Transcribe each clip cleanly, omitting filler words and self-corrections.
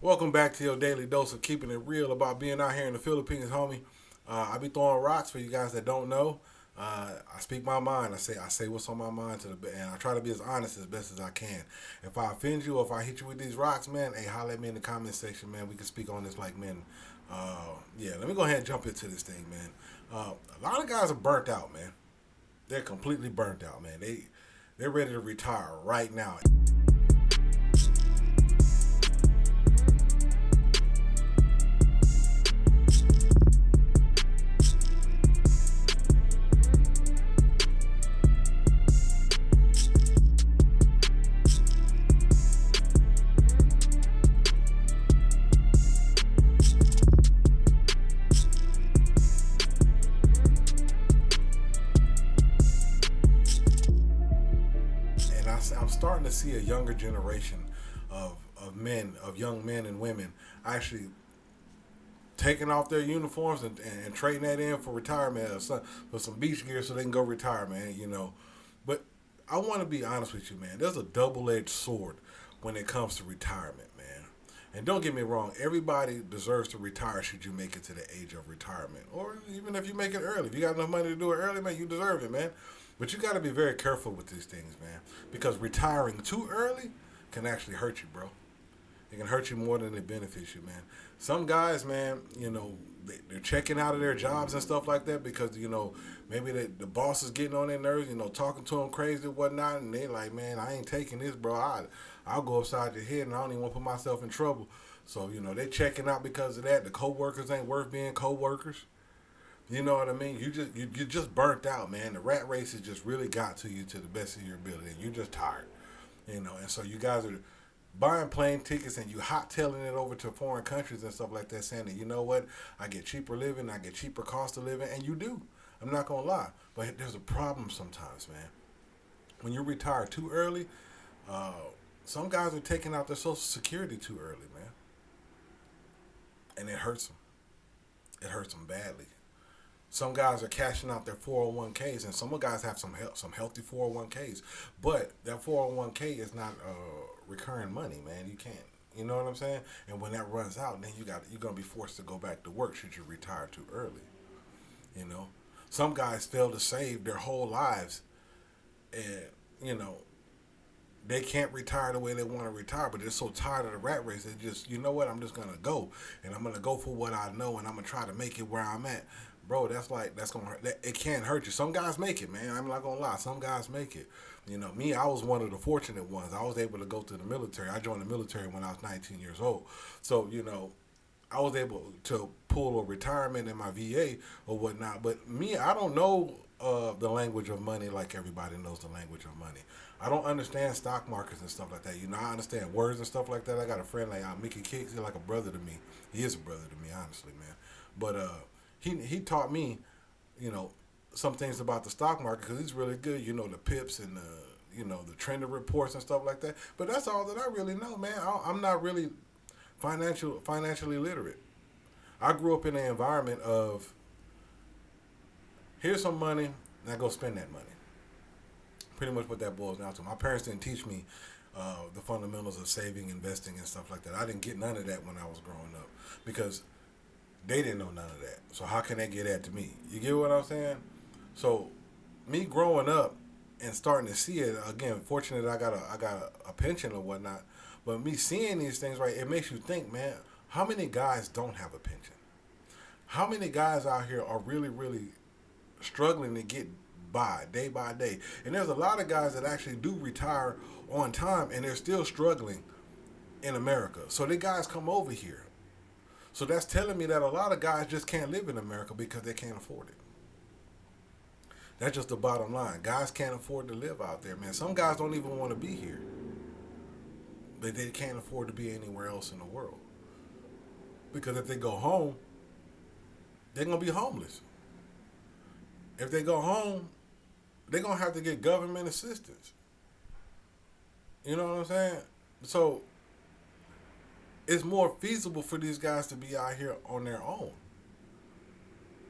Welcome back to your daily dose of keeping it real about being out here in the Philippines, homie. I be throwing rocks for you guys that don't know. I speak my mind. I say what's on my mind and I try to be as honest as best as I can. If I offend you or if I hit you with these rocks, man, hey, holler at me in the comment section, man. We can speak on this like men. Yeah, let me go ahead and jump into this thing, man. A lot of guys are burnt out, man. They're completely burnt out, man. They're ready to retire right now. And I'm starting to see a younger generation of young men and women actually taking off their uniforms and trading that in for retirement for some beach gear so they can go retire, man. But I want to be honest with you, man. There's a double-edged sword when it comes to retirement, man. And don't get me wrong, everybody deserves to retire should you make it to the age of retirement. Or even if you make it early. If you got enough money to do it early, man, you deserve it, man. But you got to be very careful with these things, man. Because retiring too early can actually hurt you, bro. It can hurt you more than it benefits you, man. Some guys, man, they're checking out of their jobs and stuff like that because, maybe the boss is getting on their nerves, talking to them crazy and whatnot. And they like, man, I ain't taking this, bro. I'll go upside the head and I don't even want to put myself in trouble. So, they checking out because of that. The co-workers ain't worth being co-workers. You know what I mean? You just burnt out, man. The rat race has just really got to you to the best of your ability. And you're just tired. And so you guys are buying plane tickets and you hottailing it over to foreign countries and stuff like that, saying that, you know what, I get cheaper living, I get cheaper cost of living, and you do. I'm not gonna lie, but there's a problem sometimes, man. When you retire too early, uh, some guys are taking out their Social Security too early, man, and it hurts them. It hurts them badly. Some guys are cashing out their 401ks, and some guys have some healthy 401ks, but that 401k is not recurring money, man. You can't. You know what I'm saying? And when that runs out, then you're gonna be forced to go back to work should you retire too early. You know, some guys fail to save their whole lives, and you know they can't retire the way they want to retire, but they're so tired of the rat race. They just, you know what? I'm just gonna go, and I'm gonna go for what I know, and I'm gonna try to make it where I'm at, bro. That's gonna hurt. It can't hurt you. Some guys make it, man. I'm not gonna lie. Some guys make it. Me, I was one of the fortunate ones. I was able to go to the military. I joined the military when I was 19 years old. So, I was able to pull a retirement in my VA or whatnot. But me, I don't know the language of money like everybody knows the language of money. I don't understand stock markets and stuff like that. I understand words and stuff like that. I got a friend like Mickey Kicks. He's like a brother to me. He is a brother to me, honestly, man. But he taught me, you know, some things about the stock market because he's really good. The pips and the trending reports and stuff like that. But that's all that I really know, man. I'm not really financially literate. I grew up in an environment of here's some money, now go spend that money. Pretty much what that boils down to. My parents didn't teach me the fundamentals of saving, investing, and stuff like that. I didn't get none of that when I was growing up because they didn't know none of that. So how can they get that to me? You get what I'm saying? So me growing up and starting to see it again, fortunate I got a pension or whatnot. But me seeing these things, right, it makes you think, man, how many guys don't have a pension? How many guys out here are really, really struggling to get by day? And there's a lot of guys that actually do retire on time and they're still struggling in America. So the guys come over here. So that's telling me that a lot of guys just can't live in America because they can't afford it. That's just the bottom line. Guys can't afford to live out there, man. Some guys don't even want to be here. But they can't afford to be anywhere else in the world. Because if they go home, they're going to be homeless. If they go home, they're going to have to get government assistance. You know what I'm saying? So it's more feasible for these guys to be out here on their own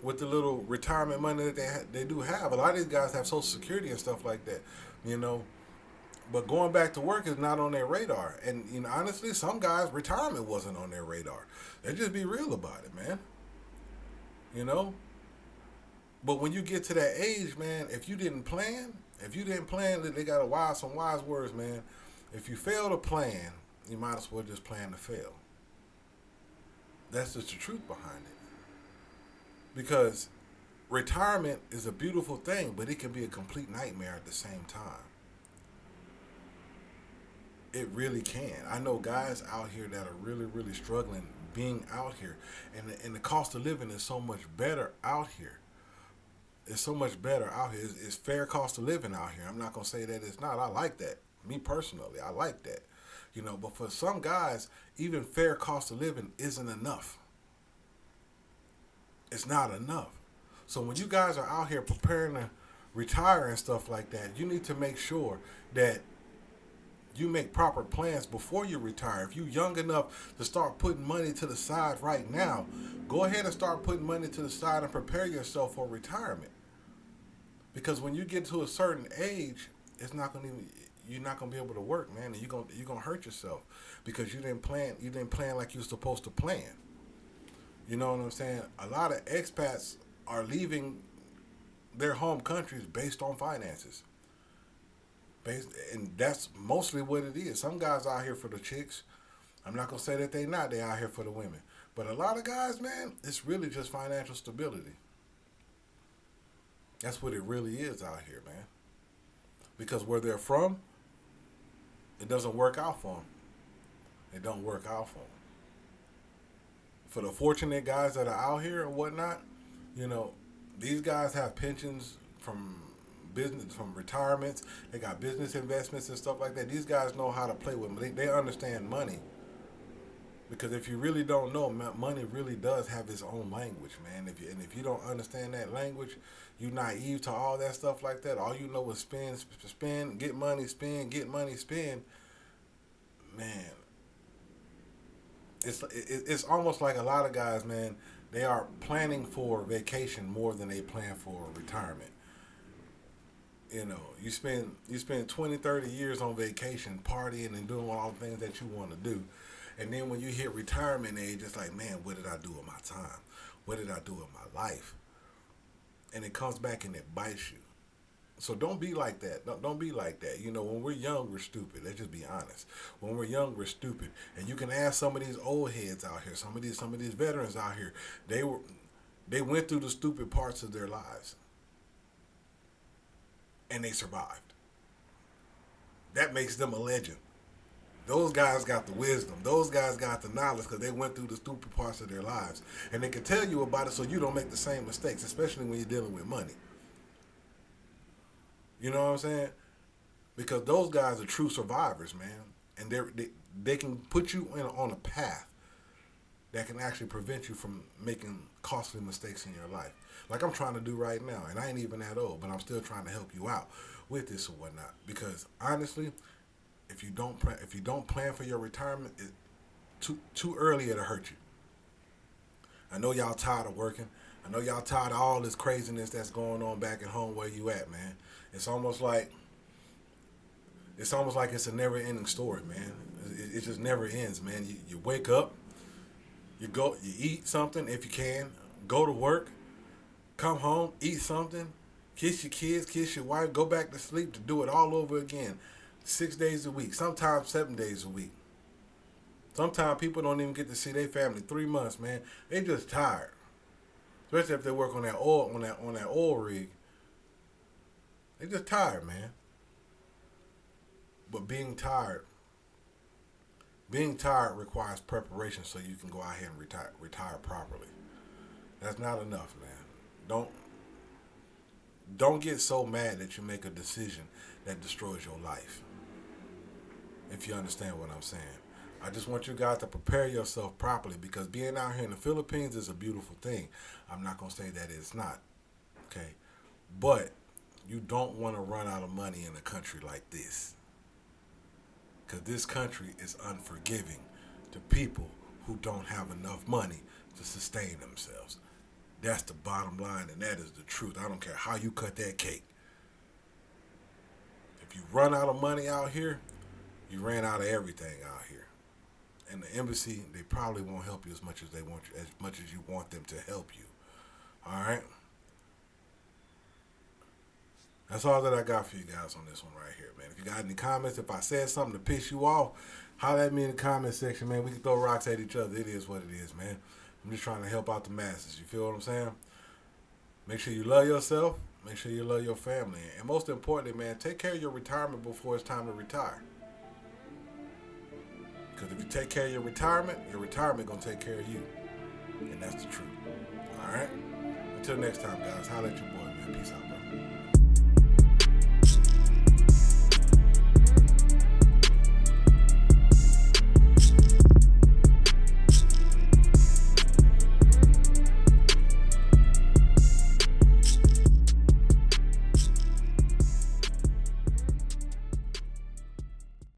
with the little retirement money that they do have. A lot of these guys have Social Security and stuff like that, you know. But going back to work is not on their radar. And honestly, some guys retirement wasn't on their radar. They just be real about it, man. You know. But when you get to that age, man, if you didn't plan, they got some wise words, man. If you fail to plan, you might as well just plan to fail. That's just the truth behind it. Because retirement is a beautiful thing, but it can be a complete nightmare at the same time. It really can. I know guys out here that are really, really struggling being out here, and the cost of living is so much better out here. It's so much better out here. It's fair cost of living out here. I'm not gonna say that it's not. I like that. Me personally, I like that. But for some guys, even fair cost of living isn't enough. It's not enough. So when you guys are out here preparing to retire and stuff like that, you need to make sure that you make proper plans before you retire. If you're young enough to start putting money to the side right now, go ahead and start putting money to the side and prepare yourself for retirement. Because when you get to a certain age, you're not gonna be able to work, man, and you're gonna hurt yourself because you didn't plan like you're supposed to plan. You know what I'm saying? A lot of expats are leaving their home countries based on finances. And that's mostly what it is. Some guys out here for the chicks. I'm not gonna say that they not. They out here for the women. But a lot of guys, man, it's really just financial stability. That's what it really is out here, man. Because where they're from, it doesn't work out for them. It don't work out for them. For the fortunate guys that are out here and whatnot, you know, these guys have pensions from business, from retirements. They got business investments and stuff like that. These guys know how to play with money. They understand money. Because if you really don't know, money really does have its own language, man. If you don't understand that language, you naive to all that stuff like that. All you know is spend, get money, spend, get money, spend. Man, it's almost like a lot of guys, man. They are planning for vacation more than they plan for retirement. You spend 20, 30 years on vacation, partying and doing all the things that you want to do. And then when you hit retirement age, it's like, man, what did I do with my time? What did I do with my life? And it comes back and it bites you. So don't be like that. Don't be like that. When we're young, we're stupid. Let's just be honest. When we're young, we're stupid. And you can ask some of these old heads out here, some of these veterans out here. They went through the stupid parts of their lives, and they survived. That makes them a legend. Those guys got the wisdom. Those guys got the knowledge because they went through the stupid parts of their lives. And they can tell you about it so you don't make the same mistakes, especially when you're dealing with money. You know what I'm saying? Because those guys are true survivors, man. And they can put you on a path that can actually prevent you from making costly mistakes in your life. Like I'm trying to do right now. And I ain't even that old, but I'm still trying to help you out with this or whatnot. Because honestly, if you don't plan for your retirement, too early it'll hurt you. I know y'all tired of working. I know y'all tired of all this craziness that's going on back at home where you at, man. It's almost like it's a never-ending story, man. It just never ends, man. You wake up, you eat something if you can, go to work, come home, eat something, kiss your kids, kiss your wife, go back to sleep to do it all over again. 6 days a week, sometimes 7 days a week. Sometimes people don't even get to see their family 3 months, man. They just tired. Especially if they work on that oil rig. They just tired, man. But being tired requires preparation so you can go out here and retire properly. That's not enough, man. Don't get so mad that you make a decision that destroys your life. If you understand what I'm saying. I just want you guys to prepare yourself properly because being out here in the Philippines is a beautiful thing. I'm not going to say that it's not. Okay? But you don't want to run out of money in a country like this. Because this country is unforgiving to people who don't have enough money to sustain themselves. That's the bottom line, and that is the truth. I don't care how you cut that cake. If you run out of money out here, you ran out of everything out here. And the embassy, they probably won't help you as much as you want them to help you. All right. That's all that I got for you guys on this one right here, man. If you got any comments, if I said something to piss you off, holler at me in the comment section, man. We can throw rocks at each other. It is what it is, man. I'm just trying to help out the masses. You feel what I'm saying? Make sure you love yourself. Make sure you love your family. And most importantly, man, take care of your retirement before it's time to retire. Because if you take care of your retirement going to take care of you. And that's the truth. All right? Until next time, guys. Holler at your boy, man. Peace out, bro.